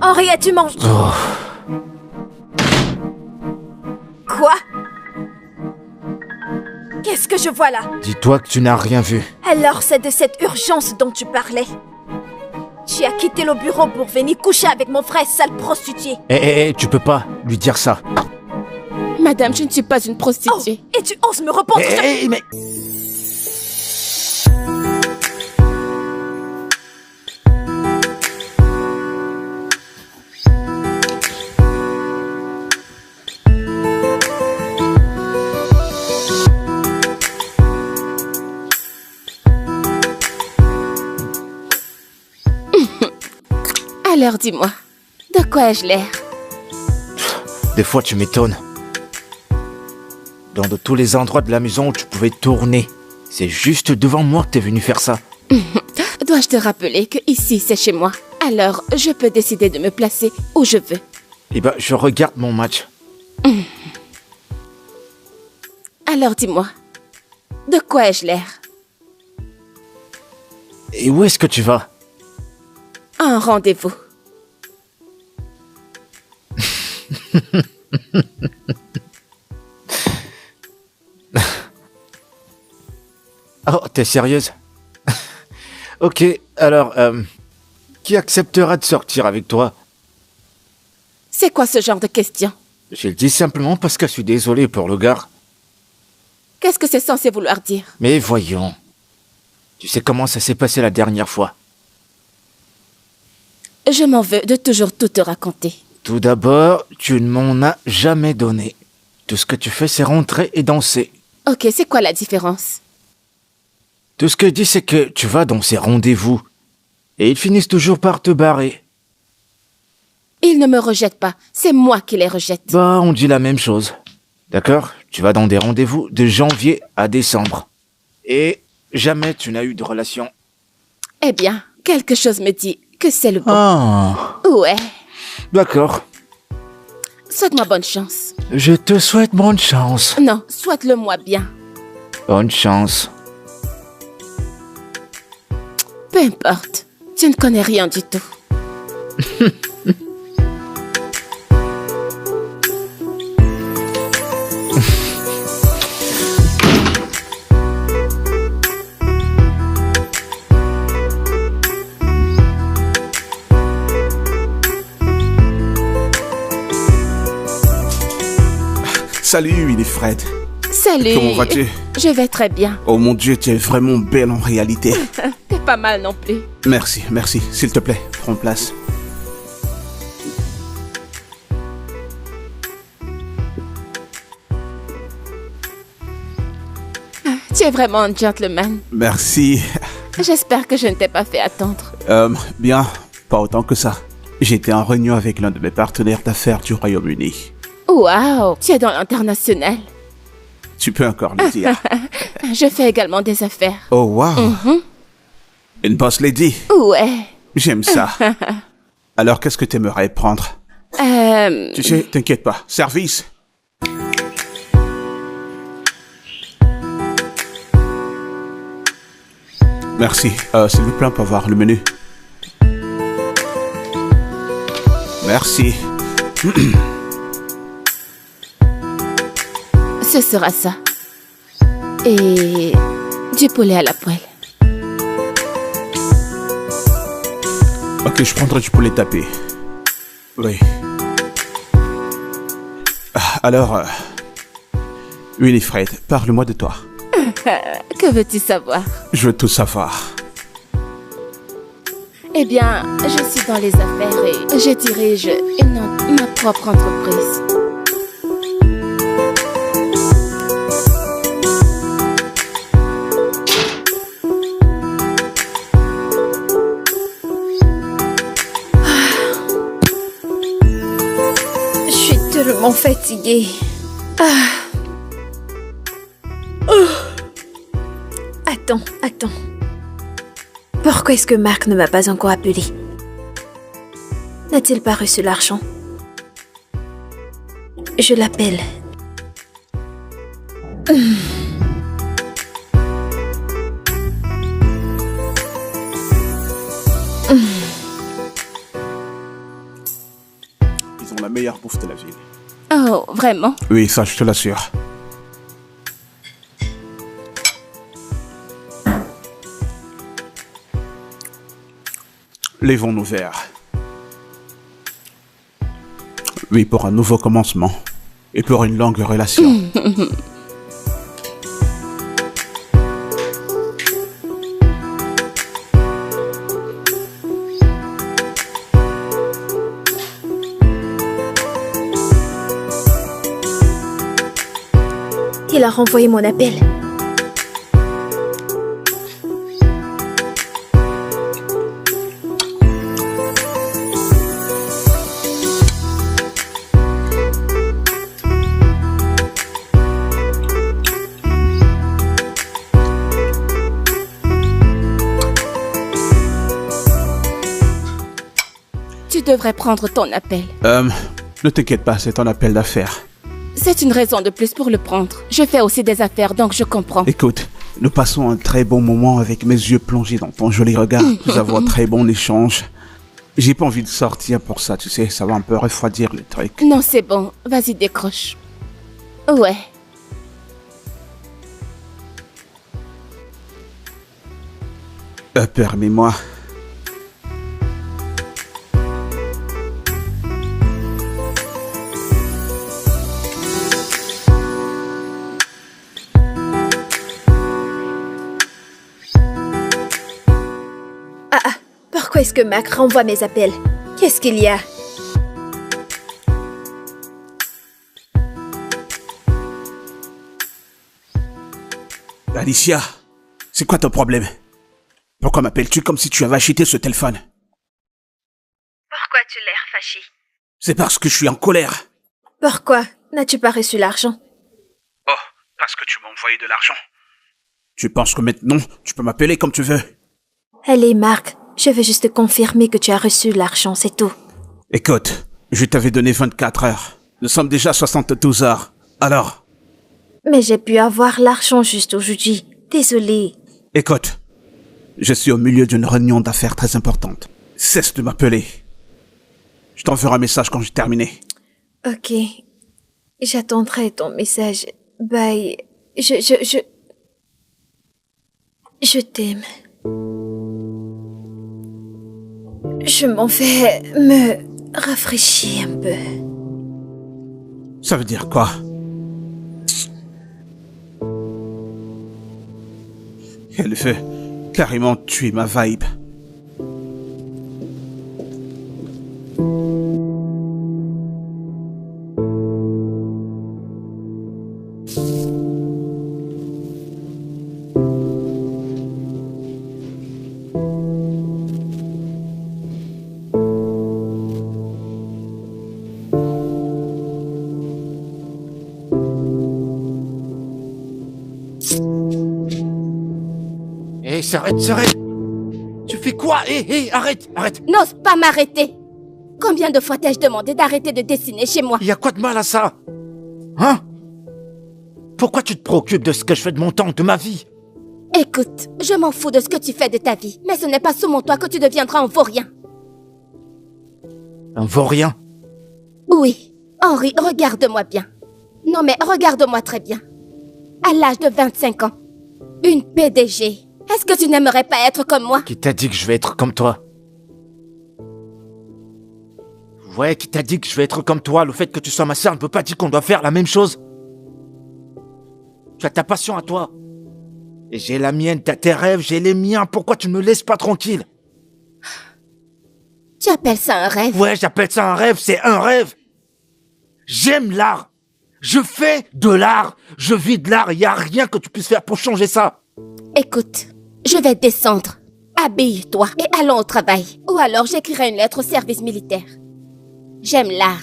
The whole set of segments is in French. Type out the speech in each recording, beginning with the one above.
Henriette, tu manges... Oh. Quoi? Qu'est-ce que je vois là? Dis-toi que tu n'as rien vu. Alors c'est de cette urgence dont tu parlais. Tu as quitté le bureau pour venir coucher avec mon frère, sale prostituée. Tu peux pas lui dire ça. Madame, je ne suis pas une prostituée. Oh, et tu oses me répondre mais... Alors dis-moi, de quoi ai-je l'air? Des fois, tu m'étonnes. Dans de tous les endroits de la maison où tu pouvais tourner, c'est juste devant moi que t'es venu faire ça. Dois-je te rappeler que ici, c'est chez moi? Alors, je peux décider de me placer où je veux. Eh ben, je regarde mon match. Alors dis-moi, de quoi ai-je l'air? Et où est-ce que tu vas? Un rendez-vous. Oh, t'es sérieuse? Ok, alors, qui acceptera de sortir avec toi? C'est quoi ce genre de question? Je le dis simplement parce que je suis désolé pour le gars. Qu'est-ce que c'est censé vouloir dire? Mais voyons. Tu sais comment ça s'est passé la dernière fois? Je m'en veux de toujours tout te raconter. Tout d'abord, tu ne m'en as jamais donné. Tout ce que tu fais, c'est rentrer et danser. Ok, c'est quoi la différence? Tout ce que je dis, c'est que tu vas dans ces rendez-vous. Et ils finissent toujours par te barrer. Ils ne me rejettent pas, c'est moi qui les rejette. Bah, on dit la même chose. D'accord? Tu vas dans des rendez-vous de janvier à décembre. Et jamais tu n'as eu de relation. Eh bien, quelque chose me dit que c'est le bon. Ah. Ouais. D'accord. Souhaite-moi bonne chance. Je te souhaite bonne chance. Non, souhaite-le-moi bien. Bonne chance. Peu importe, tu ne connais rien du tout. Salut Winifred. Salut. Comment vas-tu? Je vais très bien. Oh mon Dieu, tu es vraiment belle en réalité. T'es pas mal non plus. Merci, merci. S'il te plaît, prends place. Tu es vraiment un gentleman. Merci. J'espère que je ne t'ai pas fait attendre. Bien, pas autant que ça. J'étais en réunion avec l'un de mes partenaires d'affaires du Royaume-Uni. Waouh, tu es dans l'international. Tu peux encore le dire. Je fais également des affaires. Oh wow. Une boss lady. Ouais. J'aime ça. Alors qu'est-ce que tu aimerais prendre? Tu sais, t'inquiète pas. Service. Merci. S'il vous plaît, on peut voir le menu. Merci. Ce sera ça. Et du poulet à la poêle. Ok, je prendrai du poulet tapé. Oui. Alors, Winifred, parle-moi de toi. Que veux-tu savoir? Je veux tout savoir. Eh bien, je suis dans les affaires et je dirige ma propre entreprise. Je suis tellement fatiguée. Attends. Pourquoi est-ce que Marc ne m'a pas encore appelé? N'a-t-il pas reçu l'argent? Je l'appelle. qu'ils ont la meilleure bouffe de la ville. Oh, vraiment? Oui, ça, je te l'assure. Lèvons nos verres. Oui, pour un nouveau commencement. Et pour une longue relation. Il a renvoyé mon appel. Tu devrais prendre ton appel. Ne t'inquiète pas, c'est un appel d'affaires. C'est une raison de plus pour le prendre. Je fais aussi des affaires, donc je comprends. Écoute, nous passons un très bon moment avec mes yeux plongés dans ton joli regard. Nous avons un très bon échange. J'ai pas envie de sortir pour ça, tu sais, ça va un peu refroidir le truc. Non, c'est bon. Vas-y, décroche. Ouais. Permets-moi. Pourquoi est-ce que Mac renvoie mes appels? Qu'est-ce qu'il y a? Alicia, c'est quoi ton problème? Pourquoi m'appelles-tu comme si tu avais acheté ce téléphone? Pourquoi tu l'air fâché? C'est parce que je suis en colère. Pourquoi n'as-tu pas reçu l'argent? Oh, parce que tu m'as envoyé de l'argent. Tu penses que maintenant, tu peux m'appeler comme tu veux? Allez, Marc, je veux juste confirmer que tu as reçu l'argent, c'est tout. Écoute, je t'avais donné 24 heures. Nous sommes déjà 72 heures. Alors? Mais j'ai pu avoir l'argent juste aujourd'hui. Désolée. Écoute, je suis au milieu d'une réunion d'affaires très importante. Cesse de m'appeler. Je t'enverrai un message quand j'ai terminé. Ok. J'attendrai ton message. Bye. Je t'aime. Je m'en vais me rafraîchir un peu. Ça veut dire quoi? Elle veut carrément tuer ma vibe. Hé, s'arrête. Tu fais quoi? Hé, arrête. N'ose pas m'arrêter. Combien de fois t'ai-je demandé d'arrêter de dessiner chez moi? Y a quoi de mal à ça? Hein? Pourquoi tu te préoccupes de ce que je fais de mon temps, de ma vie? Écoute, je m'en fous de ce que tu fais de ta vie, mais ce n'est pas sous mon toit que tu deviendras un vaurien. Un vaurien? Oui, Henri, regarde-moi bien. Non mais regarde-moi très bien. À l'âge de 25 ans, une PDG. Est-ce que tu n'aimerais pas être comme moi? Qui t'a dit que je vais être comme toi? Ouais, qui t'a dit que je vais être comme toi? Le fait que tu sois ma sœur ne veut pas dire qu'on doit faire la même chose. Tu as ta passion à toi. Et j'ai la mienne, t'as tes rêves, j'ai les miens. Pourquoi tu ne me laisses pas tranquille? Tu appelles ça un rêve? Ouais, j'appelle ça un rêve, c'est un rêve. J'aime l'art. Je fais de l'art. Je vis de l'art. Il n'y a rien que tu puisses faire pour changer ça. Écoute, je vais descendre. Habille-toi et allons au travail. Ou alors j'écrirai une lettre au service militaire. J'aime l'art.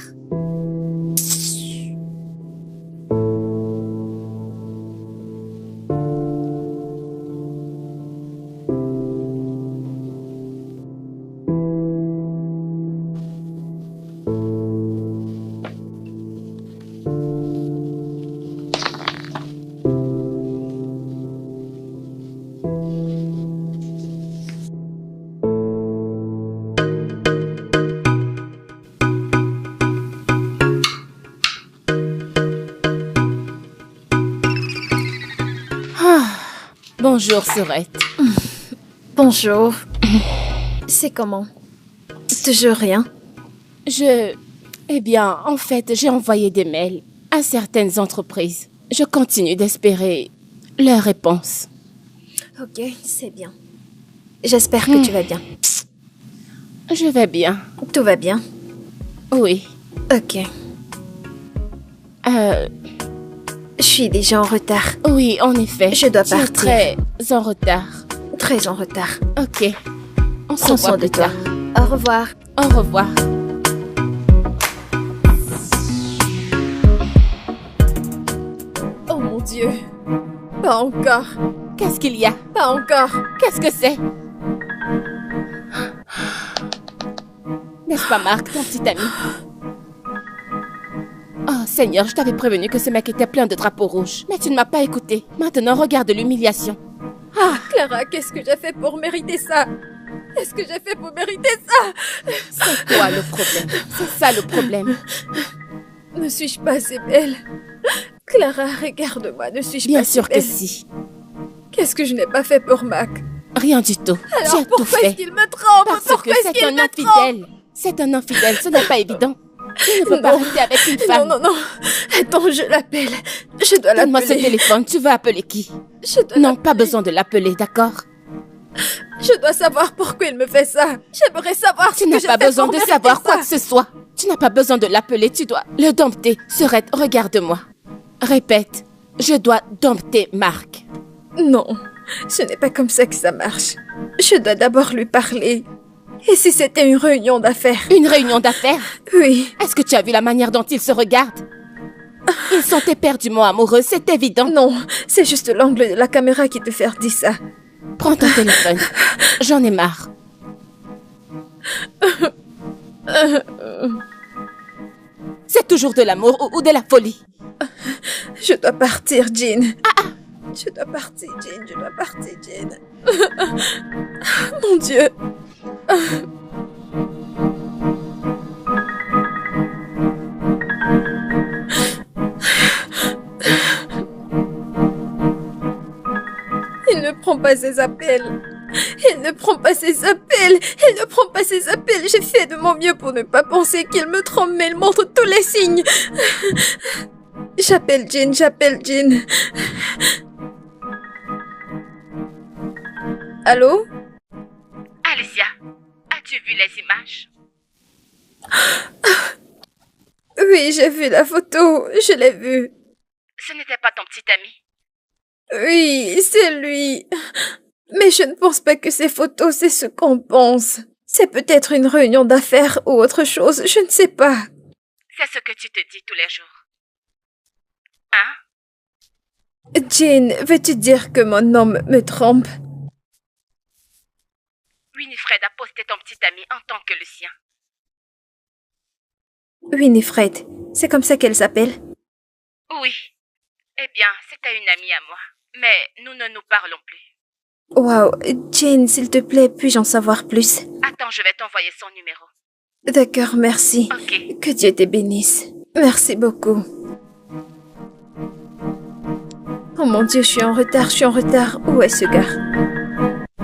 Bonjour, Sorette. Bonjour. C'est comment? Toujours rien? Eh bien, en fait, j'ai envoyé des mails à certaines entreprises. Je continue d'espérer leur réponse. Ok, c'est bien. J'espère que tu vas bien. Je vais bien. Tout va bien? Oui. Ok. Je suis déjà en retard. Oui, en effet. Je dois Tu es partir. très en retard. Très en retard. Ok. On se Prends revoit soin de plus toi. tard. Au revoir. Au revoir. Oh mon Dieu. Pas encore. Qu'est-ce qu'il y a? Pas encore. Qu'est-ce que c'est? N'est-ce pas Marc, ton petit ami? Oh Seigneur, je t'avais prévenu que ce mec était plein de drapeaux rouges. Mais tu ne m'as pas écouté. Maintenant, regarde l'humiliation. Ah, Clara, qu'est-ce que j'ai fait pour mériter ça? Qu'est-ce que j'ai fait pour mériter ça? C'est toi le problème. C'est ça le problème. Ne suis-je pas assez belle? Clara, regarde-moi, ne suis-je pas Bien si sûr que belle? si. Qu'est-ce que je n'ai pas fait pour Mac? Rien du tout. Tu Alors as tout pourquoi est-ce fait. qu'il me trompe? Parce que Pourquoi est-ce c'est qu'il un me trompe? infidèle. C'est un infidèle, ce n'est pas évident. Tu ne peux pas Non. rester avec une femme. Non, non, non. Attends, je l'appelle. Je dois Donne-moi ce l'appeler. téléphone, tu veux appeler qui? Je dois Non, pas l'appeler. besoin de l'appeler, d'accord? Je dois savoir pourquoi il me fait ça. J'aimerais savoir ce Tu que n'as j'ai pas fait besoin pour de mériter savoir quoi ça. que ce soit. Tu n'as pas besoin de l'appeler, tu dois le dompter. Sorette, regarde-moi. Répète, je dois dompter Marc. Non, ce n'est pas comme ça que ça marche. Je dois d'abord lui parler. Et si c'était une réunion d'affaires? Une réunion d'affaires? Oui. Est-ce que tu as vu la manière dont ils se regardent? Ils sont éperdument amoureux, c'est évident. Non, c'est juste l'angle de la caméra qui te fait dire ça. Prends ton téléphone. J'en ai marre. C'est toujours de l'amour ou de la folie. Je dois partir, Jean. Je dois partir, Jean. Je dois partir, Jean. Mon Dieu. Il ne prend pas ses appels. Il ne prend pas ses appels. Il ne prend pas ses appels. J'ai fait de mon mieux pour ne pas penser qu'il me trompe, mais il montre tous les signes. J'appelle Jean, j'appelle Jean. Allô? Alicia, as-tu vu les images? Oui, j'ai vu la photo. Je l'ai vue. Ce n'était pas ton petit ami. Oui, c'est lui. Mais je ne pense pas que ces photos, c'est ce qu'on pense. C'est peut-être une réunion d'affaires ou autre chose, je ne sais pas. C'est ce que tu te dis tous les jours. Hein? Jean, veux-tu dire que mon homme me trompe? Winifred a posté ton petit ami en tant que le sien. Winifred, c'est comme ça qu'elle s'appelle? Oui. Eh bien, c'était une amie à moi. Mais nous ne nous parlons plus. Waouh, Jean, s'il te plaît, puis-je en savoir plus? Attends, je vais t'envoyer son numéro. D'accord, merci. Ok. Que Dieu te bénisse. Merci beaucoup. Oh mon Dieu, je suis en retard, je suis en retard. Où est ce gars?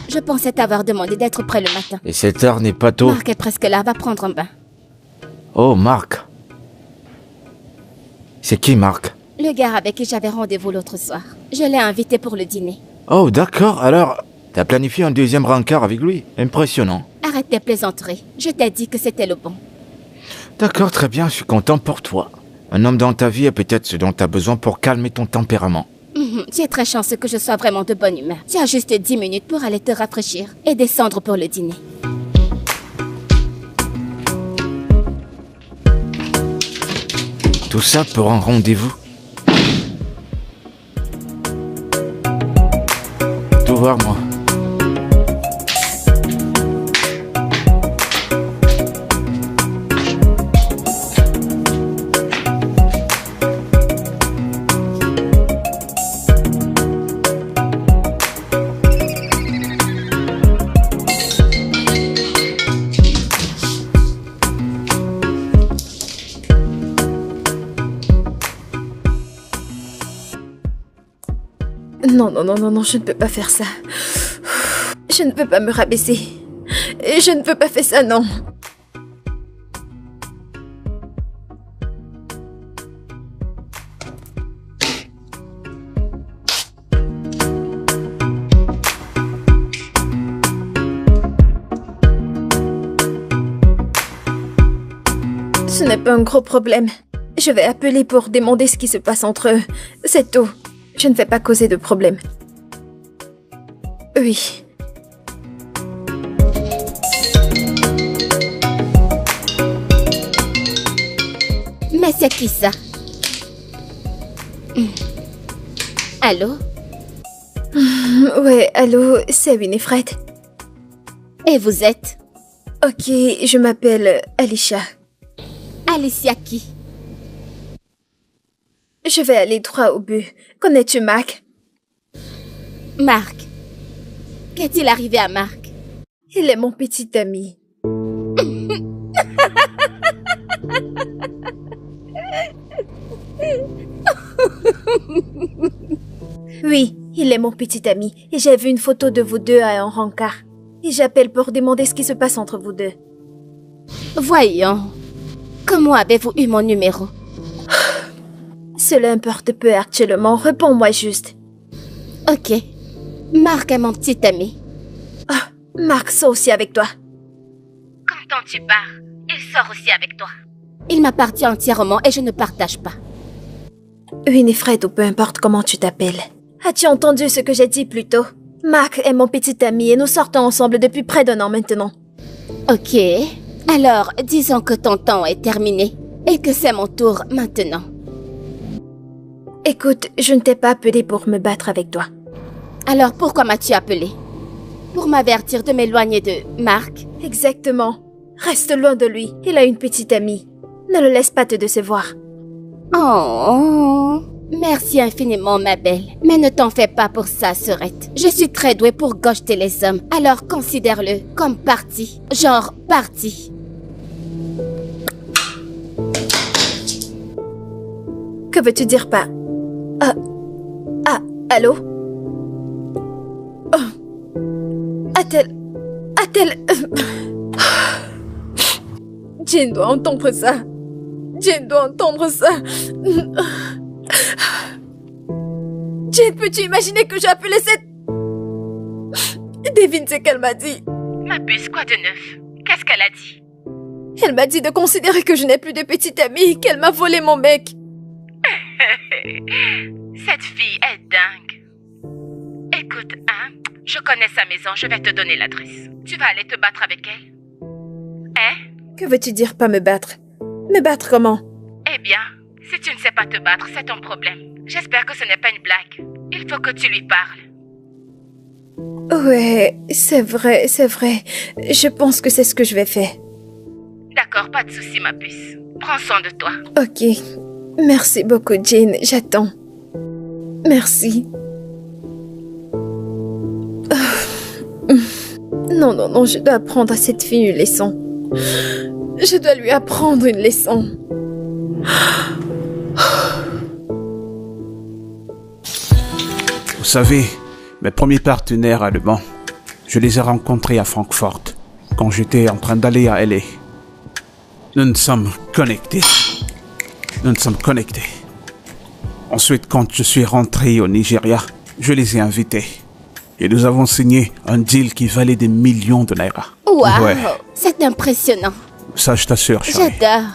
Je pensais t'avoir demandé d'être prêt le matin. Et cette heure n'est pas tôt. Marc est presque là, va prendre un bain. Oh, Marc. C'est qui, Marc? Le gars avec qui j'avais rendez-vous l'autre soir. Je l'ai invité pour le dîner. Oh, d'accord. Alors, t'as planifié un deuxième rencard avec lui? Impressionnant. Arrête tes plaisanteries. Je t'ai dit que c'était le bon. D'accord, très bien, je suis content pour toi. Un homme dans ta vie est peut-être ce dont t'as besoin pour calmer ton tempérament. Tu es très chanceux que je sois vraiment de bonne humeur. Tu as juste 10 minutes pour aller te rafraîchir et descendre pour le dîner. Tout ça pour un rendez-vous. Tout voir, moi. Non, non, non, non, non, je ne peux pas faire ça. Je ne peux pas me rabaisser. Et je ne peux pas faire ça, non. Ce n'est pas un gros problème. Je vais appeler pour demander ce qui se passe entre eux. C'est tout. Je ne vais pas causer de problème. Oui. Mais c'est qui ça? Allô? Ouais, allô, c'est Winifred. Et vous êtes? Ok, je m'appelle Alicia. Alicia qui? Je vais aller droit au but. Connais-tu Marc? Marc. Qu'est-il arrivé à Marc? Il est mon petit ami. Oui, il est mon petit ami. Et j'ai vu une photo de vous deux à un rencard. Et j'appelle pour demander ce qui se passe entre vous deux. Voyons. Comment avez-vous eu mon numéro? Cela importe peu actuellement. Réponds-moi juste. Ok. Marc est mon petit ami. Ah, Marc sort aussi avec toi. Quand tu pars, il sort aussi avec toi. Il m'appartient entièrement et je ne partage pas. Winifred ou peu importe comment tu t'appelles. As-tu entendu ce que j'ai dit plus tôt? Marc est mon petit ami et nous sortons ensemble depuis près d'1 an maintenant. Ok. Alors, disons que ton temps est terminé et que c'est mon tour maintenant. Écoute, je ne t'ai pas appelé pour me battre avec toi. Alors pourquoi m'as-tu appelé? Pour m'avertir de m'éloigner de Marc? Exactement. Reste loin de lui. Il a une petite amie. Ne le laisse pas te décevoir. Oh, merci infiniment, ma belle. Mais ne t'en fais pas pour ça, sœurette. Je suis très douée pour gojeter les hommes. Alors considère-le comme parti. Genre parti. Que veux-tu dire par... allô? Oh. A-t-elle... Jane doit entendre ça. Jane doit entendre ça. Jane, peux-tu imaginer que j'ai appelé cette... Devine ce qu'elle m'a dit. Ma puce, quoi de neuf? Qu'est-ce qu'elle a dit? Elle m'a dit de considérer que je n'ai plus de petite amie, qu'elle m'a volé mon mec. Cette fille est dingue. Écoute, hein, je connais sa maison, je vais te donner l'adresse. Tu vas aller te battre avec elle? Hein? Que veux-tu dire pas me battre? Me battre comment? Eh bien, si tu ne sais pas te battre, c'est ton problème. J'espère que ce n'est pas une blague. Il faut que tu lui parles. Ouais, c'est vrai, c'est vrai. Je pense que c'est ce que je vais faire. D'accord, pas de souci, ma puce. Prends soin de toi. Ok. Merci beaucoup, Jane. J'attends. Merci. Non, non, non, je dois apprendre à cette fille une leçon. Je dois lui apprendre une leçon. Vous savez, mes premiers partenaires allemands, je les ai rencontrés à Francfort, quand j'étais en train d'aller à LA. Nous sommes connectés. Ensuite, quand je suis rentré au Nigeria, je les ai invités. Et nous avons signé un deal qui valait des millions de naira. Waouh, Ouais. c'est impressionnant. Ça, je t'assure, chérie. J'adore.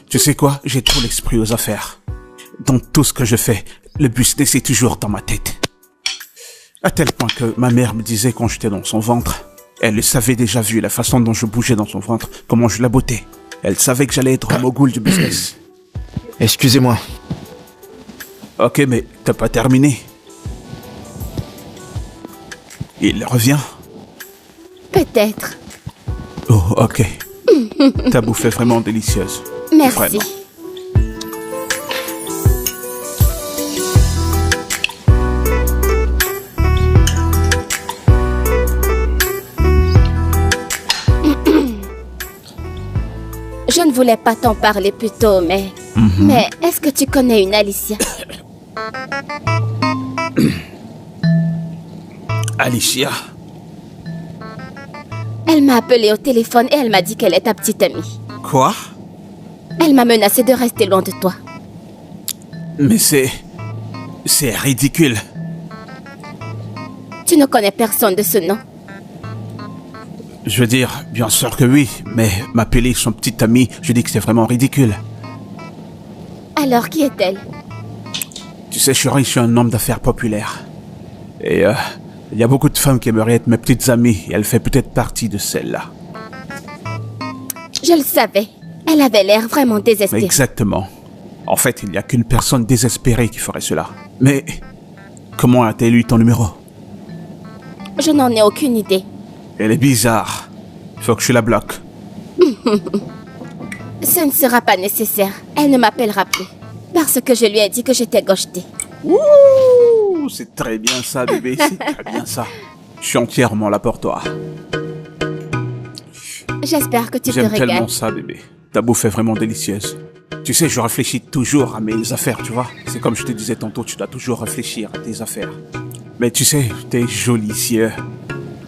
Tu sais quoi? J'ai trop l'esprit aux affaires. Dans tout ce que je fais, le business est toujours dans ma tête. À tel point que ma mère me disait quand j'étais dans son ventre, elle le savait déjà vu la façon dont je bougeais dans son ventre, comment je la bottais. Elle savait que j'allais être un mogul du business. Excusez-moi. Ok, mais t'as pas terminé. Il revient? Peut-être. Oh, ok. Ta bouffe est vraiment délicieuse. Merci. Vraiment. Je ne voulais pas t'en parler plus tôt, mais... Mais est-ce que tu connais une Alicia? Alicia, Elle m'a appelé au téléphone et elle m'a dit qu'elle est ta petite amie. quoi? Elle m'a menacé de rester loin de toi. Mais c'est ridicule. Tu ne connais personne de ce nom. Je veux dire, bien sûr que oui, mais m'appeler son petit ami, je dis que c'est vraiment ridicule. Alors qui est-elle? Tu sais, chérie, je suis un homme d'affaires populaire. Et il y a beaucoup de femmes qui aimeraient être mes petites amies, et elle fait peut-être partie de celles-là. Je le savais. Elle avait l'air vraiment désespérée. Exactement. En fait, il n'y a qu'une personne désespérée qui ferait cela. Mais comment a-t-elle eu ton numéro? Je n'en ai aucune idée. Elle est bizarre. Il faut que je la bloque. Ce ne sera pas nécessaire. Elle ne m'appellera plus. Parce que je lui ai dit que j'étais gauchetée. Ouh, c'est très bien ça, bébé. C'est très bien ça. Je suis entièrement là pour toi. J'espère que tu te J'aime régales. tellement ça, bébé. Ta bouffe est vraiment délicieuse. Tu sais, je réfléchis toujours à mes affaires, tu vois. C'est comme je te disais tantôt, tu dois toujours réfléchir à tes affaires. Mais tu sais, tes jolis yeux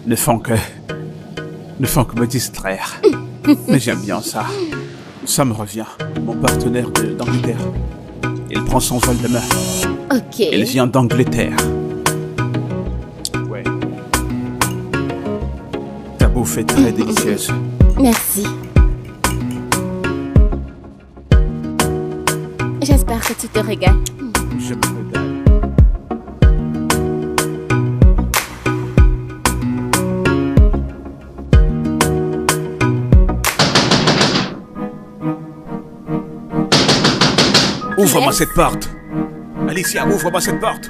ne font que me distraire. Mais j'aime bien ça. Ça me revient. Mon partenaire d'Angleterre. Il prend son vol demain. Ok. Il vient d'Angleterre. Ouais. Ta bouffe est très délicieuse. Merci. J'espère que tu te régales. Je me régale. Ouvre-moi cette porte. Alicia, ouvre-moi cette porte.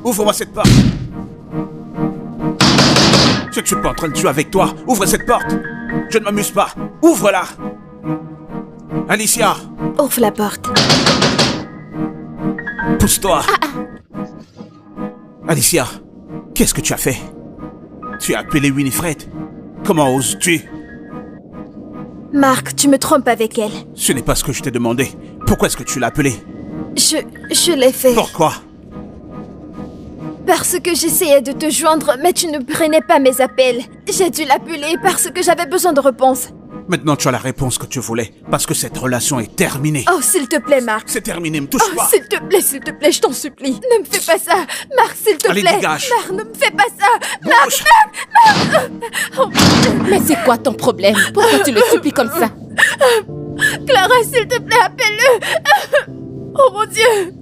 Ouvre-moi cette porte. Je ne suis pas en train de jouer avec toi. Ouvre cette porte. Je ne m'amuse pas. Ouvre-la. Alicia, Ouvre la porte. pousse-toi. Alicia, qu'est-ce que tu as fait? Tu as appelé Winifred. Comment oses-tu? Marc, tu me trompes avec elle. Ce n'est pas ce que je t'ai demandé. Pourquoi est-ce que tu l'as appelée? Je l'ai fait. Pourquoi? Parce que j'essayais de te joindre, mais tu ne prenais pas mes appels. J'ai dû l'appeler parce que j'avais besoin de réponse. Maintenant, tu as la réponse que tu voulais. Parce que cette relation est terminée. Oh, s'il te plaît, Marc. C'est terminé, me touche Oh, pas. s'il te plaît, je t'en supplie. Ne me fais pas ça. Marc, s'il te Allez, plaît. dégage. Marc, ne me fais pas ça. Bouge. Mais c'est quoi ton problème? Pourquoi tu le supplies comme ça? Clara, s'il te plaît, appelle-le. Oh mon Dieu.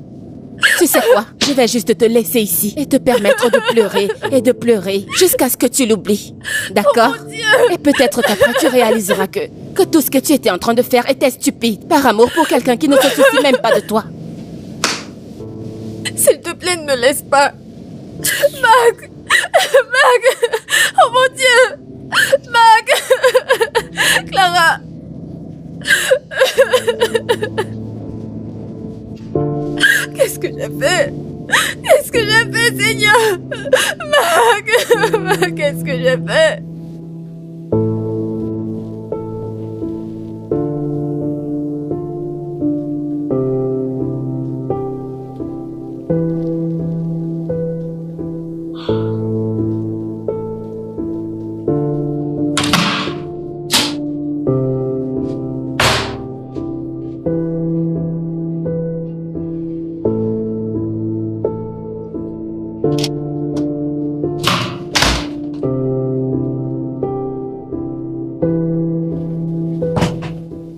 Tu sais quoi? Je vais juste te laisser ici et te permettre de pleurer et de pleurer jusqu'à ce que tu l'oublies. D'accord? Oh mon Dieu. Et peut-être qu'après tu réaliseras que tout ce que tu étais en train de faire était stupide par amour pour quelqu'un qui ne se soucie même pas de toi. S'il te plaît, ne me laisse pas. Marc. Marc. Oh mon Dieu. Marc. Clara. Qu'est-ce que j'ai fait? Qu'est-ce que j'ai fait, Seigneur? Marc. Marc, qu'est-ce que j'ai fait?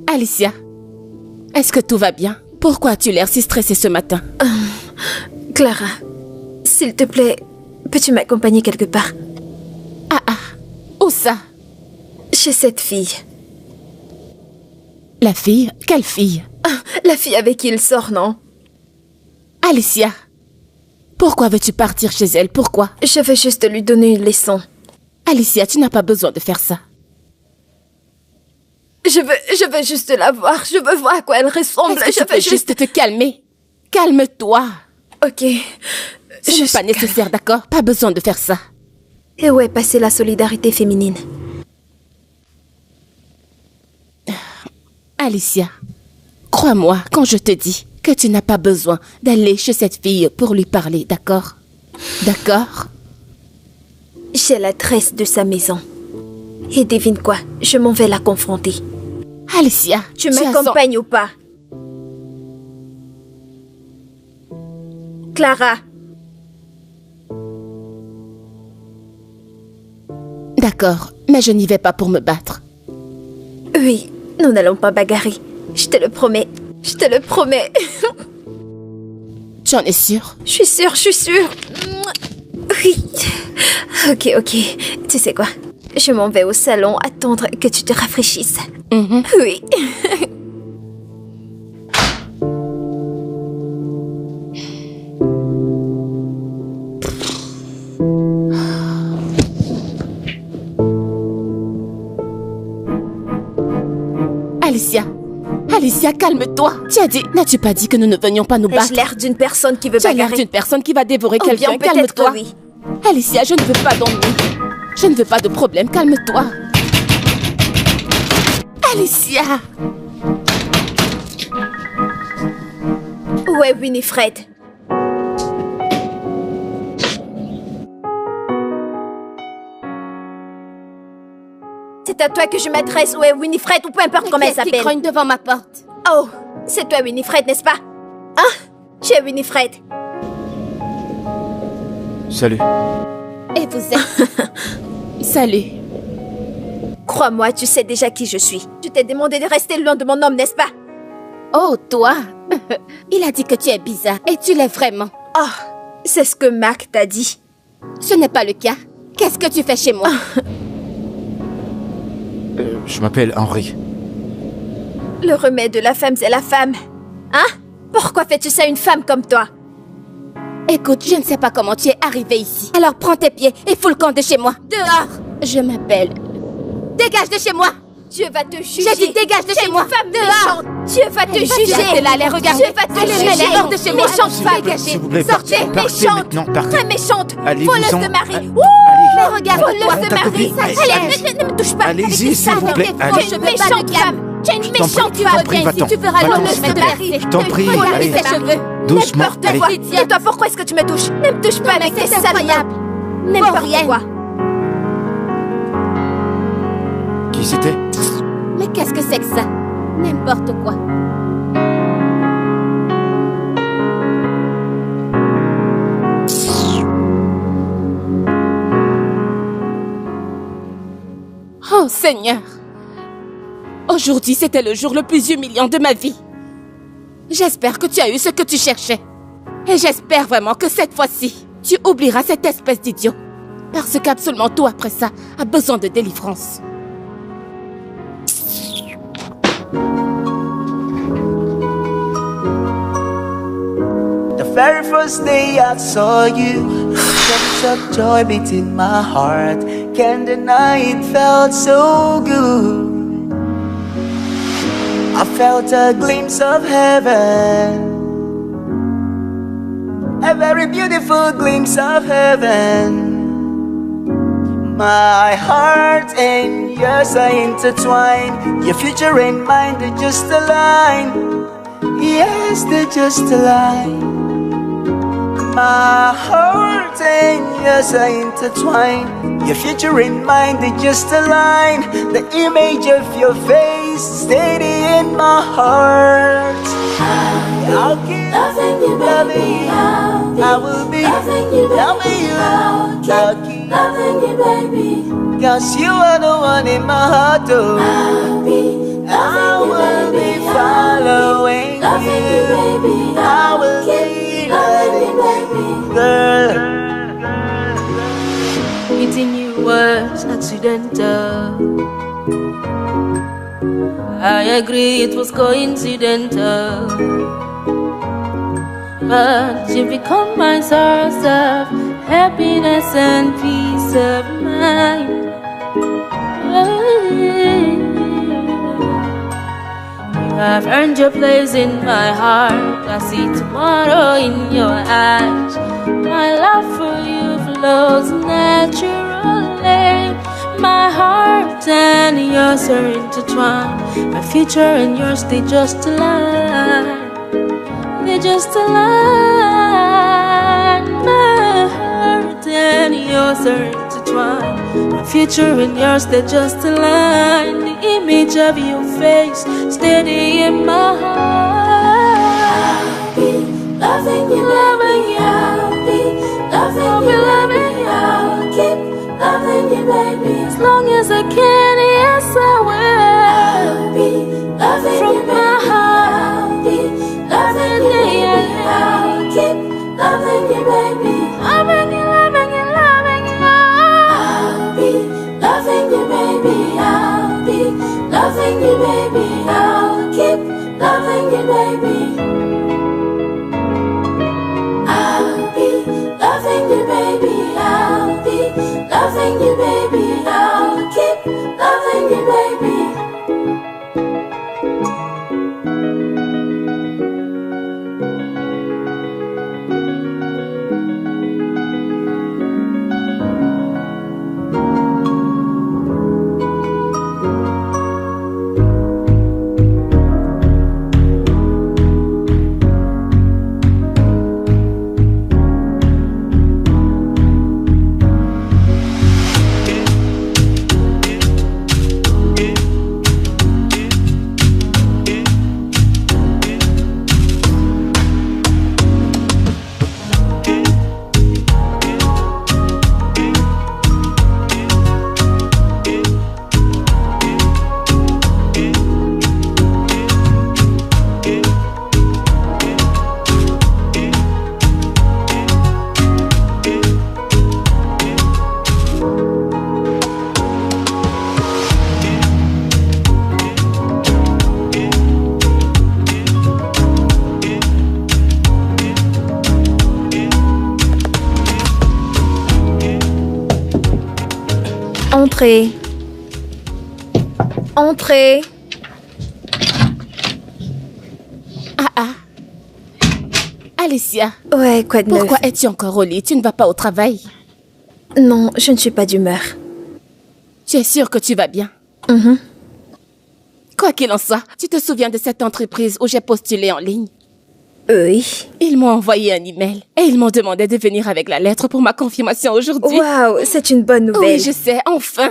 Alicia, est-ce que tout va bien? Pourquoi as-tu l'air si stressée ce matin? Clara, s'il te plaît, peux-tu m'accompagner quelque part? Où ça? Chez cette fille. La fille? Quelle fille? La fille avec qui il sort, non? Alicia, pourquoi veux-tu partir chez elle? Pourquoi? Je veux juste lui donner une leçon. Alicia, tu n'as pas besoin de faire ça. Je veux juste la voir. Je veux voir à quoi elle ressemble. Est-ce que Je tu peux veux juste te calmer? Calme-toi. Ok. Ce n'est pas nécessaire, d'accord? Pas besoin de faire ça. Et où est passée la solidarité féminine? Alicia, crois-moi quand je te dis que tu n'as pas besoin d'aller chez cette fille pour lui parler, d'accord? D'accord? J'ai l'adresse de sa maison. Et devine quoi? Je m'en vais la confronter. Alicia, Tu m'accompagnes ou pas? Clara. D'accord, mais je n'y vais pas pour me battre. Oui, nous n'allons pas bagarrer. Je te le promets. Je te le promets. Tu en es sûre? Je suis sûre. Oui. Ok. Tu sais quoi? Je m'en vais au salon attendre que tu te rafraîchisses. Oui. Alicia, calme-toi. N'as-tu pas dit que nous ne venions pas nous battre? Ai-je l'air d'une personne qui veut Tu as l'air bagarrer? d'une personne qui va dévorer Ou quelqu'un. bien peut-être Calme-toi. oui. Alicia, je ne veux pas d'ennui. Je ne veux pas de problème. Calme-toi. Alicia. Où est Winifred? C'est à toi que je m'adresse. Où est Winifred ou peu importe comment elle Qu'est-ce qui s'appelle? grogne devant ma porte? Oh, c'est toi Winifred, n'est-ce pas? Hein? Tu es Winifred. Salut. Et vous êtes? Salut. Crois-moi, tu sais déjà qui je suis. Je t'ai demandé de rester loin de mon homme, n'est-ce pas? Oh, toi? Il a dit que tu es bizarre et tu l'es vraiment. Oh, c'est ce que Mac t'a dit. Ce n'est pas le cas. Qu'est-ce que tu fais chez moi? Je m'appelle Henri. Le remède de la femme, c'est la femme. Hein? Pourquoi fais-tu ça à une femme comme toi? Écoute, je ne sais pas comment tu es arrivé ici. Alors prends tes pieds et fous le camp de chez moi. Dehors! Je m'appelle. Dégage de chez moi! Dieu va te juger. J'ai dit dégage de chez moi! Femme Dehors! méchante. Dieu va te juger. Restez là, allez, regardez. Dieu va te Allez, juger. allez, hors de chez moi. Méchante femme. S'il vous plaît, Sortez, partez méchante. maintenant, partez. Très méchante. Allez, Voleuse vous en- de mari. Allez. Ouh, Mais regarde-toi. voleuse de Ta mari. copine. Allez, ne me touche pas. Allez-y, avec s'il ça, vous avec plaît. tes Allez. faux cheveux, méchante femme. Tu es une t'en méchante prie, femme. prie, va-t'en. Tu feras Va-t'en. l'honneur de mari. Je t'en prie, Voleuse allez. de cheveux. Doucement, N'importe allez. quoi. Et toi, pourquoi est-ce que tu me touches? Ne me touche pas avec tes c'est sales incroyable. mains. N'importe rien. quoi. Qui c'était? Mais qu'est-ce que c'est que ça? N'importe quoi. Oh Seigneur! Aujourd'hui, c'était le jour le plus humiliant de ma vie. J'espère que tu as eu ce que tu cherchais. Et j'espère vraiment que cette fois-ci, tu oublieras cette espèce d'idiot. Parce qu'absolument tout après ça a besoin de délivrance. The very first day I saw you, sense of joy beat in my heart. Can't deny it felt so good. I felt a glimpse of heaven, a very beautiful glimpse of heaven. My heart and yours are intertwined. Your future and mine, they're just aligned. Yes, they're just aligned. My heart and yours are intertwined. Your future and mine, they just align. The image of your face steady in my heart. I'll keep loving you, baby. I will be loving you, I'll keep loving you, baby. 'Cause you are the one in my heart, oh. I will be following you. I will be loving you, girl. Meeting you was accidental. I agree it was coincidental, but you become my source of happiness and peace of mind. You have earned your place in my heart. I see tomorrow in your eyes. My love for you flows naturally. My heart and yours are intertwined. My future and yours, they just align. they're just a line. My heart and yours are intertwined. My future and yours, they're just a line. The image of your face steady in my heart. I'll be loving you, loving you. I'll be loving you, loving you. I'll keep loving you, baby, as long as I can. Yes, I will. I'll be loving from you, my heart. I'll be loving you, baby. I'll keep loving you, baby. Loving you, loving you, loving you. I'll be loving you, baby. I'll be loving you, baby. I'll keep loving you, baby. I'll be loving you, baby. I'll be loving you, baby. I'll keep loving you, baby. Entrez. Entrez. Alicia, Ouais, quoi de neuf? pourquoi es-tu encore au lit? Tu ne vas pas au travail? Non, je ne suis pas d'humeur. Tu es sûre que tu vas bien? Mhm. Quoi qu'il en soit, tu te souviens de cette entreprise où j'ai postulé en ligne? Oui. Ils m'ont envoyé un email et ils m'ont demandé de venir avec la lettre pour ma confirmation aujourd'hui. Waouh, c'est une bonne nouvelle. Oui, je sais, enfin.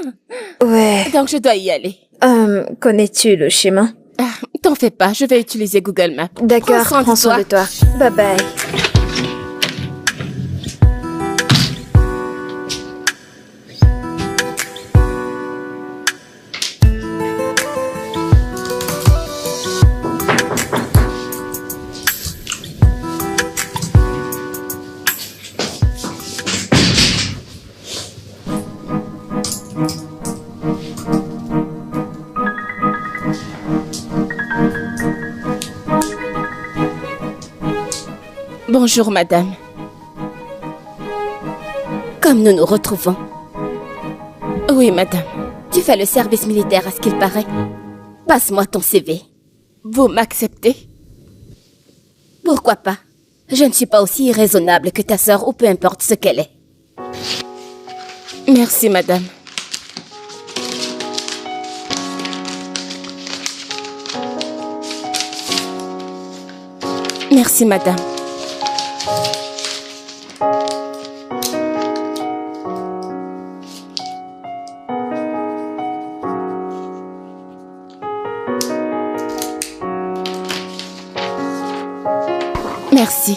Ouais. Donc je dois y aller. Connais-tu le chemin? T'en fais pas, je vais utiliser Google Maps. D'accord, prends soin de toi. Bye bye. Bonjour, madame. Comme nous nous retrouvons. Oui, madame. Tu fais le service militaire à ce qu'il paraît. Passe-moi ton CV. Vous m'acceptez? Pourquoi pas? Je ne suis pas aussi irraisonnable que ta sœur ou peu importe ce qu'elle est. Merci, madame. Merci, madame. Merci.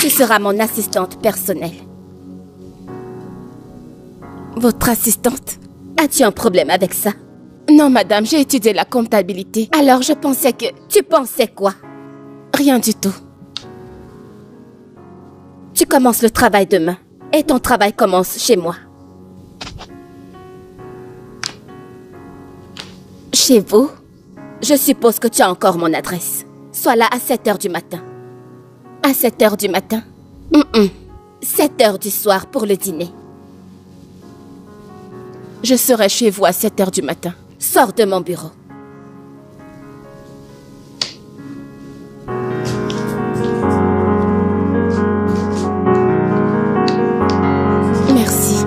Tu seras mon assistante personnelle. Votre assistante? As-tu un problème avec ça? Non, madame, j'ai étudié la comptabilité. Alors je pensais que... Tu pensais quoi? Rien du tout. Tu commences le travail demain. Et ton travail commence chez moi. Chez vous? Je suppose que tu as encore mon adresse. Sois là à 7h du matin. À 7h du matin? 7h du soir pour le dîner. Je serai chez vous à 7h du matin. Sors de mon bureau. Merci.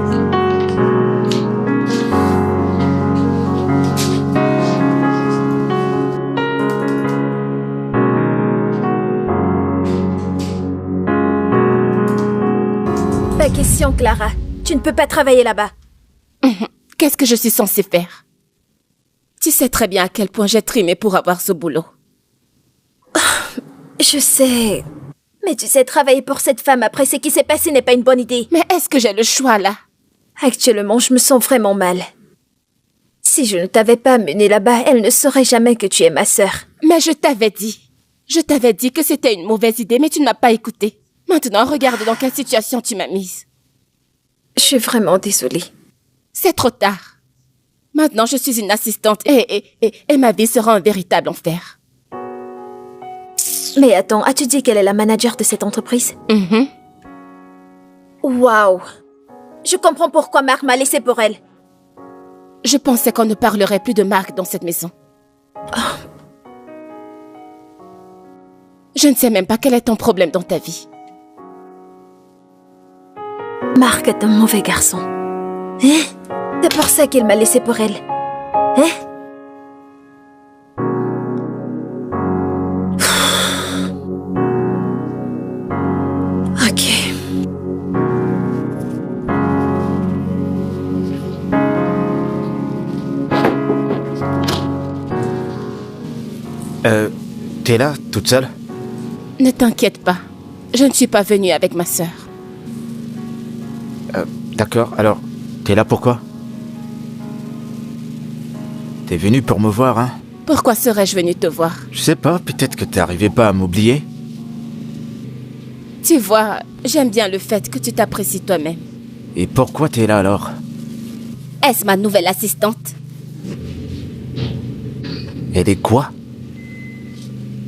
question, Clara. Tu ne peux pas travailler là-bas. Qu'est-ce que je suis censée faire? Tu sais très bien à quel point j'ai trimé pour avoir ce boulot. Je sais. Mais tu sais, travailler pour cette femme après ce qui s'est passé n'est pas une bonne idée. Mais est-ce que j'ai le choix là? Actuellement, je me sens vraiment mal. Si je ne t'avais pas amenée là-bas, elle ne saurait jamais que tu es ma sœur. Mais je t'avais dit. Je t'avais dit que c'était une mauvaise idée, mais tu ne m'as pas écouté. Maintenant, regarde dans quelle situation tu m'as mise. Je suis vraiment désolée. C'est trop tard. Maintenant, je suis une assistante et ma vie sera un véritable enfer. Mais attends, as-tu dit qu'elle est la manager de cette entreprise? Waouh! Je comprends pourquoi Marc m'a laissé pour elle. Je pensais qu'on ne parlerait plus de Marc dans cette maison. Je ne sais même pas quel est ton problème dans ta vie. Marc est un mauvais garçon. Hein? C'est pour ça qu'il m'a laissé pour elle. Hein? Ok. T'es là, toute seule? Ne t'inquiète pas. Je ne suis pas venue avec ma sœur. D'accord, alors, t'es là pourquoi? T'es venu pour me voir, hein? Pourquoi serais-je venue te voir? Je sais pas, peut-être que t'arrivais pas à m'oublier. Tu vois, j'aime bien le fait que tu t'apprécies toi-même. Et pourquoi t'es là alors? Est-ce ma nouvelle assistante? Elle est quoi?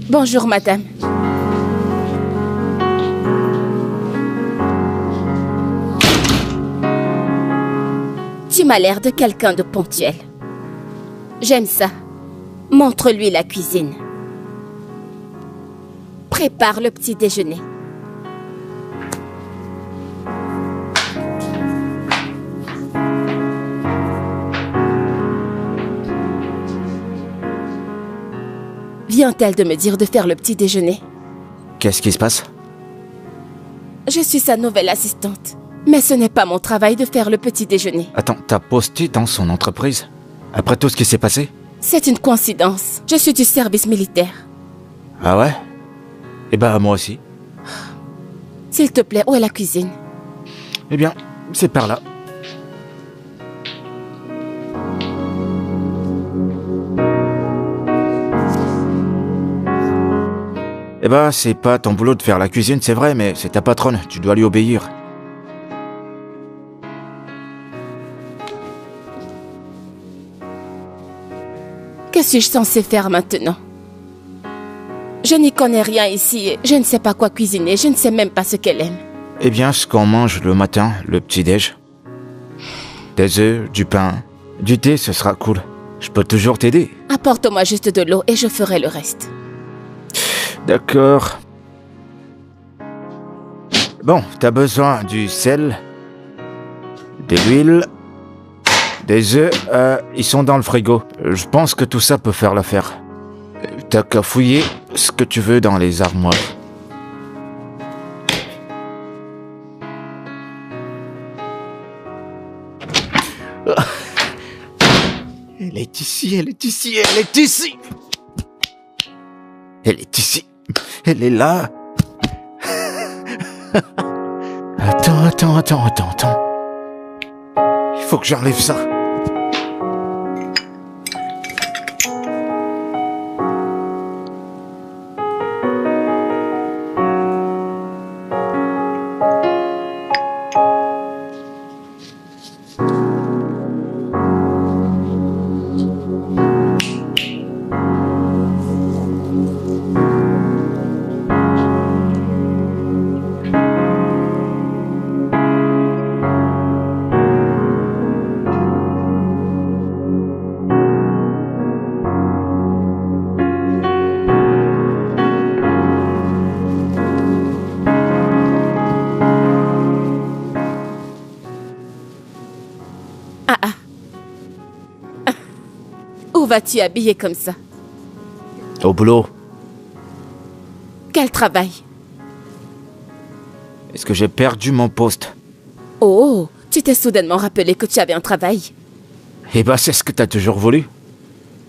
Bonjour, madame. Tu m'as l'air de quelqu'un de ponctuel. J'aime ça. Montre-lui la cuisine. Prépare le petit déjeuner. Vient-elle de me dire de faire le petit déjeuner? Qu'est-ce qui se passe? Je suis sa nouvelle assistante. Mais ce n'est pas mon travail de faire le petit déjeuner. Attends, t'as posté dans son entreprise? Après tout ce qui s'est passé? C'est une coïncidence. Je suis du service militaire. Ah ouais? Eh ben, moi aussi. S'il te plaît, où est la cuisine? Eh bien, c'est par là. Eh ben, c'est pas ton boulot de faire la cuisine, c'est vrai, mais c'est ta patronne, tu dois lui obéir. Que suis-je censée faire maintenant? Je n'y connais rien ici, je ne sais pas quoi cuisiner, je ne sais même pas ce qu'elle aime. Eh bien, ce qu'on mange le matin, le petit-déj. Des œufs, du pain, du thé, ce sera cool. Je peux toujours t'aider. Apporte-moi juste de l'eau et je ferai le reste. D'accord. Bon, t'as besoin du sel, de l'huile, des œufs, ils sont dans le frigo. Je pense que tout ça peut faire l'affaire. T'as qu'à fouiller ce que tu veux dans les armoires. Elle est ici, elle est ici, elle est ici. Elle est ici. Elle est là. Attends. Il faut que j'enlève ça. Où vas-tu habillée comme ça? Au boulot. Quel travail? Est-ce que j'ai perdu mon poste? Oh, tu t'es soudainement rappelé que tu avais un travail. Eh ben, c'est ce que t'as toujours voulu.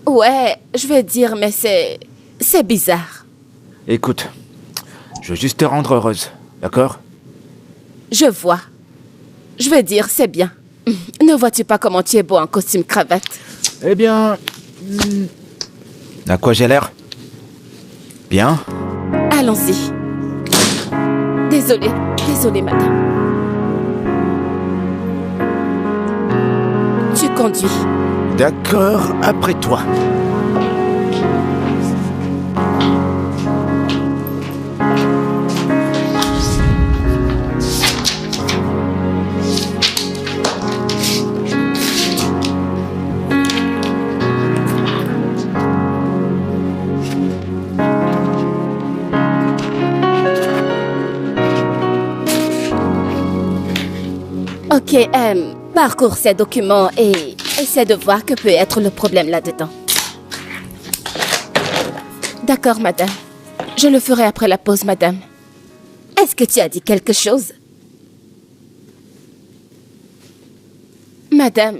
Ouais, je vais dire, mais c'est bizarre. Écoute, je veux juste te rendre heureuse, d'accord? Je vois. Je vais dire, c'est bien. Ne vois-tu pas comment tu es beau en costume cravate? Eh bien... À quoi j'ai l'air? Bien? Allons-y. Désolée, madame. Tu conduis. D'accord, après toi. Ok, parcours ces documents et essaie de voir que peut être le problème là-dedans. D'accord, madame. Je le ferai après la pause, madame. Est-ce que tu as dit quelque chose? Madame,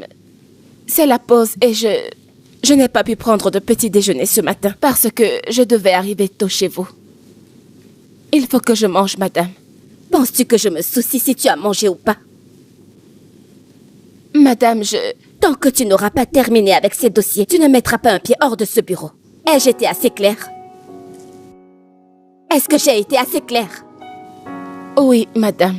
c'est la pause et je n'ai pas pu prendre de petit déjeuner ce matin parce que je devais arriver tôt chez vous. Il faut que je mange, madame. Penses-tu que je me soucie si tu as mangé ou pas? Madame, tant que tu n'auras pas terminé avec ces dossiers, tu ne mettras pas un pied hors de ce bureau. Ai-je été assez claire? Est-ce que j'ai été assez claire? Oui, madame.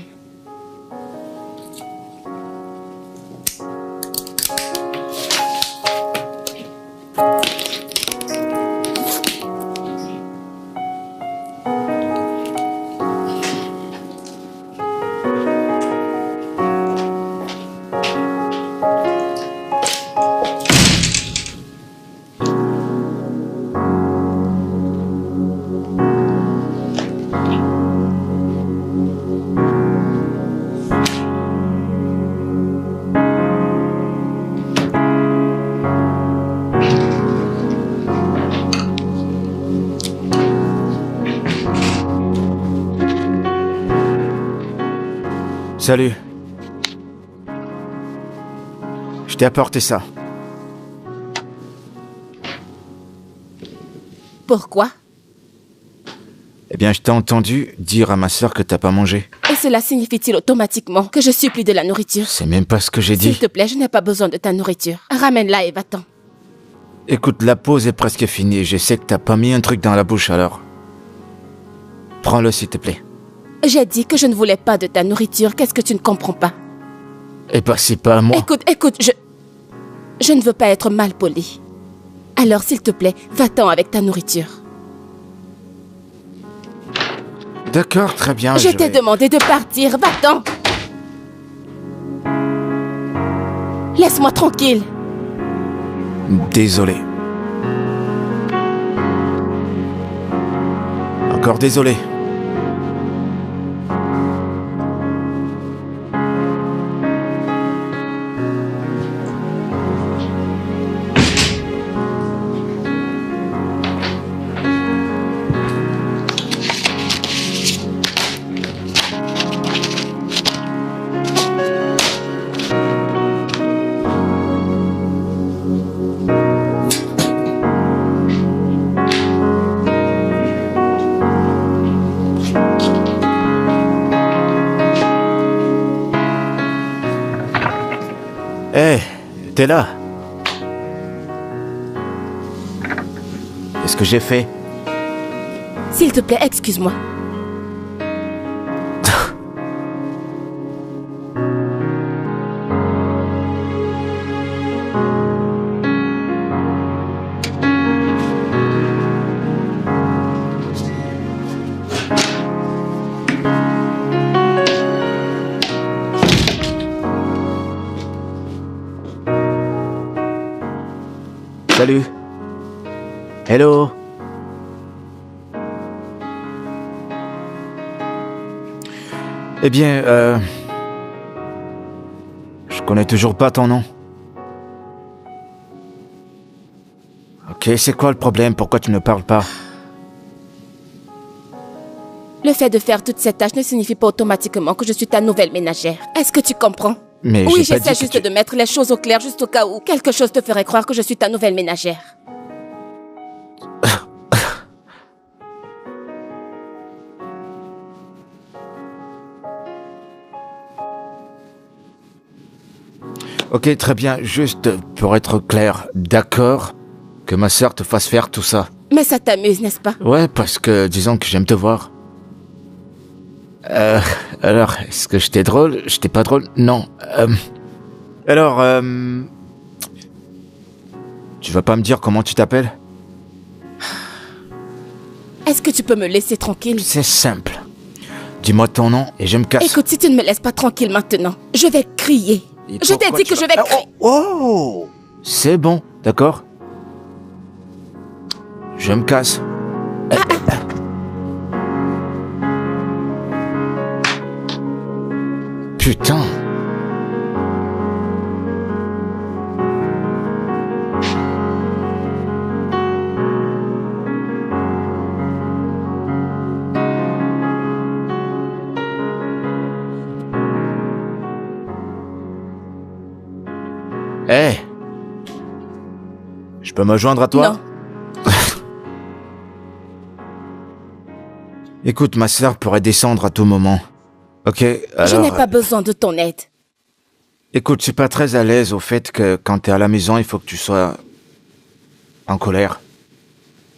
Salut. Je t'ai apporté ça. Pourquoi? Eh bien, je t'ai entendu dire à ma sœur que t'as pas mangé. Et cela signifie-t-il automatiquement que je supplie de la nourriture? C'est même pas ce que j'ai dit. S'il te plaît, je n'ai pas besoin de ta nourriture. Ramène-la et va-t'en. Écoute, la pause est presque finie. Je sais que t'as pas mis un truc dans la bouche, alors... Prends-le, s'il te plaît. J'ai dit que je ne voulais pas de ta nourriture. Qu'est-ce que tu ne comprends pas? Eh ben, c'est pas à moi. Écoute, je ne veux pas être mal poli. Alors, s'il te plaît, va-t'en avec ta nourriture. D'accord, très bien. Je t'ai demandé de partir, va-t'en. Laisse-moi tranquille. Désolé. Encore désolé. Hé, t'es là? Qu'est-ce que j'ai fait? S'il te plaît, excuse-moi. Salut. Hello. Eh bien, je connais toujours pas ton nom. Ok, c'est quoi le problème? Pourquoi tu ne parles pas? Le fait de faire toutes ces tâches ne signifie pas automatiquement que je suis ta nouvelle ménagère. Est-ce que tu comprends? Mais Oui, j'ai pas j'essaie dit juste que tu... de mettre les choses au clair, juste au cas où quelque chose te ferait croire que je suis ta nouvelle ménagère. Ok, très bien. Juste pour être clair, d'accord que ma sœur te fasse faire tout ça. Mais ça t'amuse, n'est-ce pas? Ouais, parce que disons que j'aime te voir. Alors, est-ce que j'étais drôle? J'étais pas drôle? Non. Alors, tu vas pas me dire comment tu t'appelles? Est-ce que tu peux me laisser tranquille? C'est simple. Dis-moi ton nom et je me casse. Écoute, si tu ne me laisses pas tranquille maintenant, je vais crier. Et Je t'ai pourquoi dit tu que vas- je vais crier. Oh! C'est bon, d'accord? Je me casse. Putain. Hé! Je peux me joindre à toi? Non. Écoute, ma sœur pourrait descendre à tout moment. Ok, alors... Je n'ai pas besoin de ton aide. Écoute, je suis pas très à l'aise au fait que quand t'es à la maison, il faut que tu sois en colère.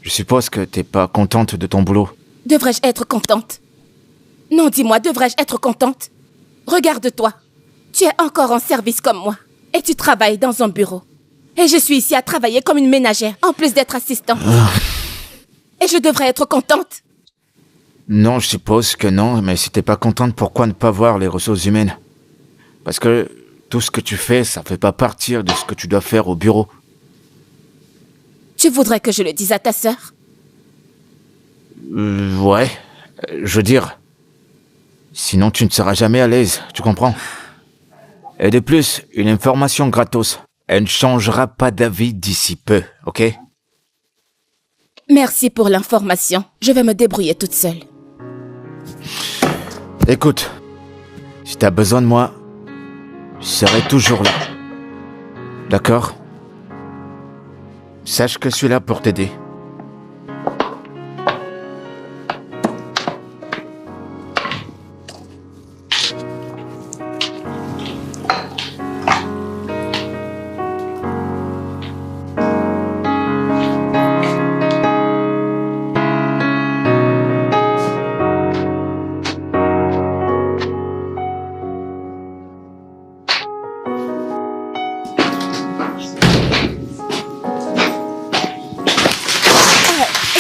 Je suppose que t'es pas contente de ton boulot. Devrais-je être contente? Non, dis-moi, devrais-je être contente? Regarde-toi. Tu es encore en service comme moi. Et tu travailles dans un bureau. Et je suis ici à travailler comme une ménagère, en plus d'être assistante. Et je devrais être contente. Non, je suppose que non, mais si t'es pas contente, pourquoi ne pas voir les ressources humaines? Parce que tout ce que tu fais, ça fait pas partir de ce que tu dois faire au bureau. Tu voudrais que je le dise à ta sœur? Ouais, je veux dire... Sinon, tu ne seras jamais à l'aise, tu comprends? Et de plus, une information gratos. Elle ne changera pas d'avis d'ici peu, ok? Merci pour l'information. Je vais me débrouiller toute seule. Écoute, si t'as besoin de moi, je serai toujours là. D'accord? Sache que je suis là pour t'aider.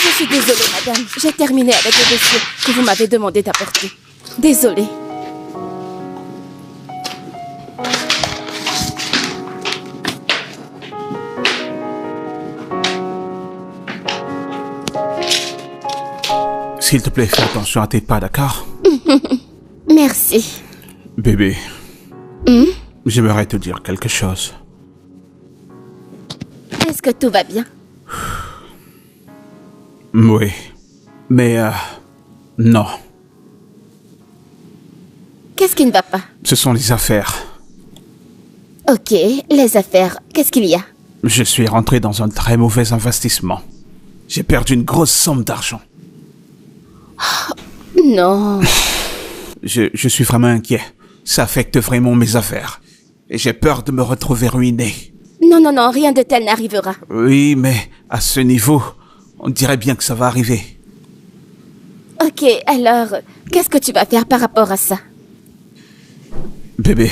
Je suis désolée, madame. J'ai terminé avec le dossier que vous m'avez demandé d'apporter. Désolée. S'il te plaît, fais attention à tes pas, d'accord? Merci. Bébé, j'aimerais te dire quelque chose. Est-ce que tout va bien? Oui, mais non. Qu'est-ce qui ne va pas? Ce sont les affaires. Ok, les affaires, qu'est-ce qu'il y a? Je suis rentré dans un très mauvais investissement. J'ai perdu une grosse somme d'argent. Non. Je suis vraiment inquiet. Ça affecte vraiment mes affaires. Et j'ai peur de me retrouver ruiné. Non, non, non, rien de tel n'arrivera. Oui, mais à ce niveau, on dirait bien que ça va arriver. Ok, alors, qu'est-ce que tu vas faire par rapport à ça? Bébé,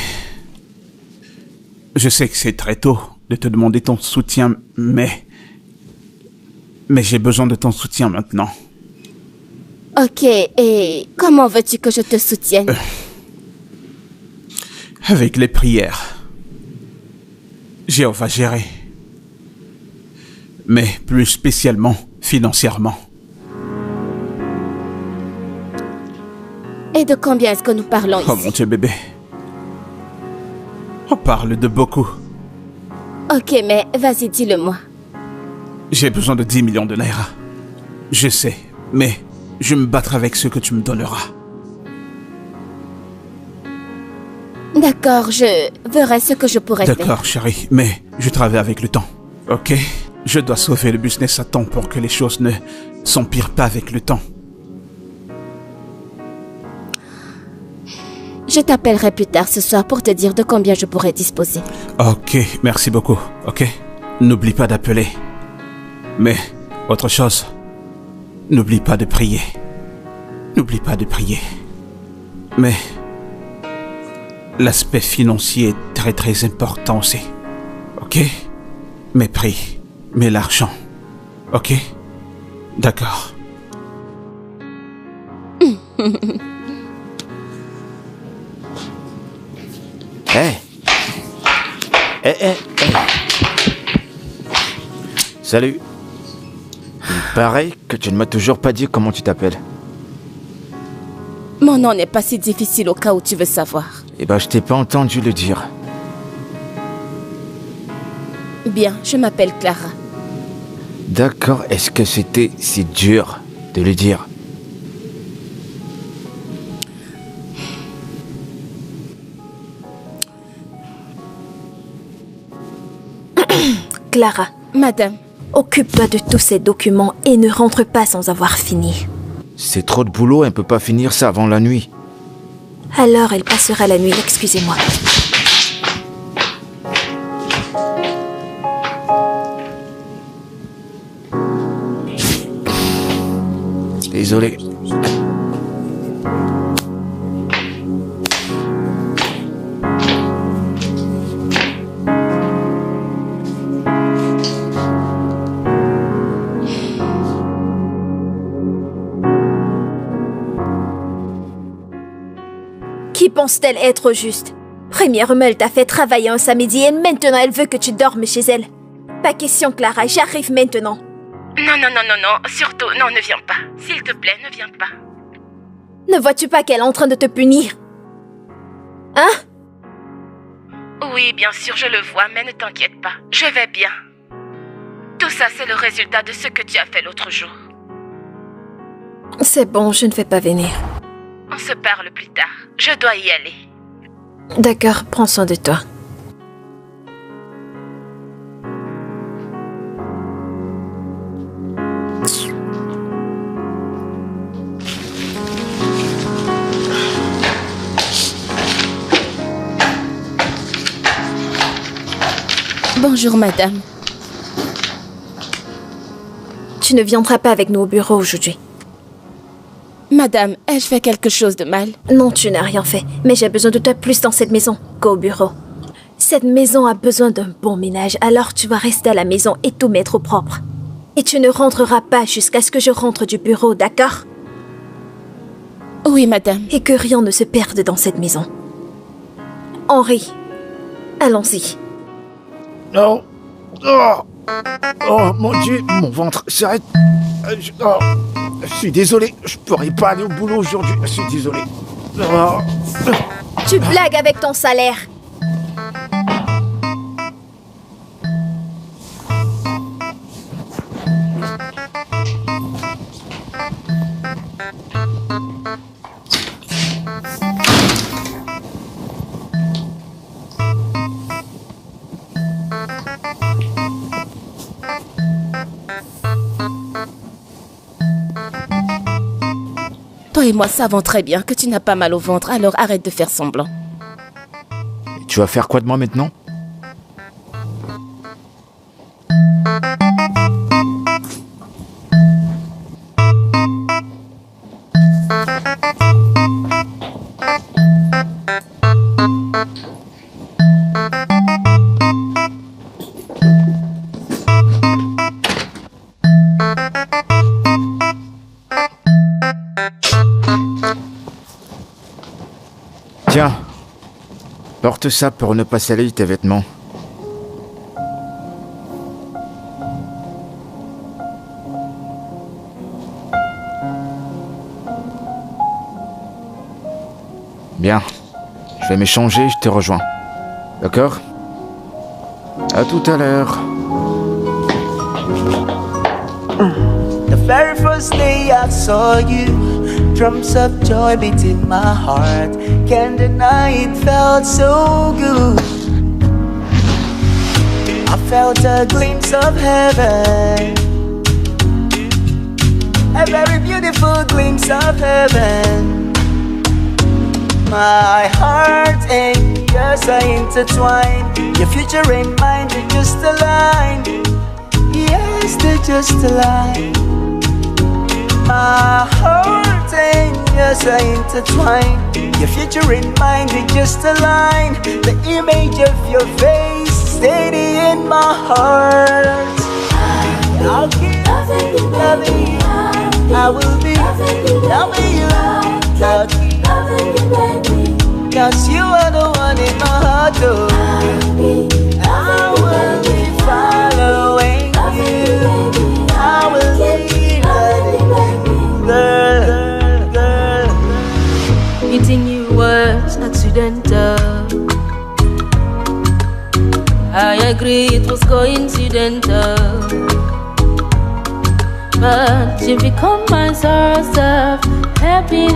je sais que c'est très tôt de te demander ton soutien, mais j'ai besoin de ton soutien maintenant. Ok, et comment veux-tu que je te soutienne? Avec les prières. Jéhovah géré. Mais plus spécialement financièrement. Et de combien est-ce que nous parlons ici? Oh mon Dieu, bébé. On parle de beaucoup. Ok, mais vas-y, dis-le-moi. J'ai besoin de 10 millions de naira. Je sais, mais Je me battrai avec ce que tu me donneras. D'accord, je verrai ce que je pourrais faire. D'accord, chérie, mais je travaille avec le temps, ok? Je dois sauver le business à temps pour que les choses ne s'empirent pas avec le temps. Je t'appellerai plus tard ce soir pour te dire de combien je pourrais disposer. Ok, merci beaucoup, ok? N'oublie pas d'appeler. Mais, autre chose, n'oublie pas de prier. N'oublie pas de prier. Mais, l'aspect financier est très très important aussi, ok? Mais prie, mais l'argent, ok? D'accord. Hé Salut. Il paraît que tu ne m'as toujours pas dit comment tu t'appelles. Mon nom n'est pas si difficile au cas où tu veux savoir. Eh ben, je t'ai pas entendu le dire. Bien, je m'appelle Clara. D'accord, est-ce que c'était si dur de le dire? Clara, Madame, occupe-toi de tous ces documents et ne rentre pas sans avoir fini. C'est trop de boulot, elle peut pas finir ça avant la nuit. Alors elle passera la nuit, excusez-moi. Désolé. Qui pense-t-elle être juste? Premièrement, elle t'a fait travailler un samedi et maintenant elle veut que tu dormes chez elle. Pas question, Clara, j'arrive maintenant. Non, surtout, non, ne viens pas. S'il te plaît, ne viens pas. Ne vois-tu pas qu'elle est en train de te punir? Hein? Oui, bien sûr, je le vois, mais ne t'inquiète pas. Je vais bien. Tout ça, c'est le résultat de ce que tu as fait l'autre jour. C'est bon, je ne vais pas venir. On se parle plus tard. Je dois y aller. D'accord, prends soin de toi. Bonjour, madame. Tu ne viendras pas avec nous au bureau aujourd'hui. Madame, ai-je fait quelque chose de mal? Non, tu n'as rien fait, mais j'ai besoin de toi plus dans cette maison qu'au bureau. Cette maison a besoin d'un bon ménage, alors tu vas rester à la maison et tout mettre au propre. Et tu ne rentreras pas jusqu'à ce que je rentre du bureau, d'accord? Oui, madame. Et que rien ne se perde dans cette maison. Henri, allons-y. Non. Oh mon Dieu, mon ventre s'arrête. Je suis désolé, je pourrais pas aller au boulot aujourd'hui. Je suis désolé. Oh. Tu blagues avec ton salaire. Toi et moi savons très bien que tu n'as pas mal au ventre, alors arrête de faire semblant. Et tu vas faire quoi de moi maintenant? Tiens, porte ça pour ne pas salir tes vêtements. Bien, je vais m'échanger, je te rejoins. D'accord? À tout à l'heure. The very first day I saw you, drums of joy beat in my heart. Can't deny it felt so good. I felt a glimpse of heaven, a very beautiful glimpse of heaven. My heart and yours are intertwined. Your future and mine, they're just aligned. Yes, they're just aligned. My heart and yours are intertwined. Your future and mine, they're just aligned. The image of your face steady in my heart. I'll keep loving you. I will be loving you. I'll keep loving you, baby. 'Cause you are the one in my heart, oh. I will be following you. I will be loving you, girl. Meeting you was accidental. I agree it was coincidental, but you become my source of happiness.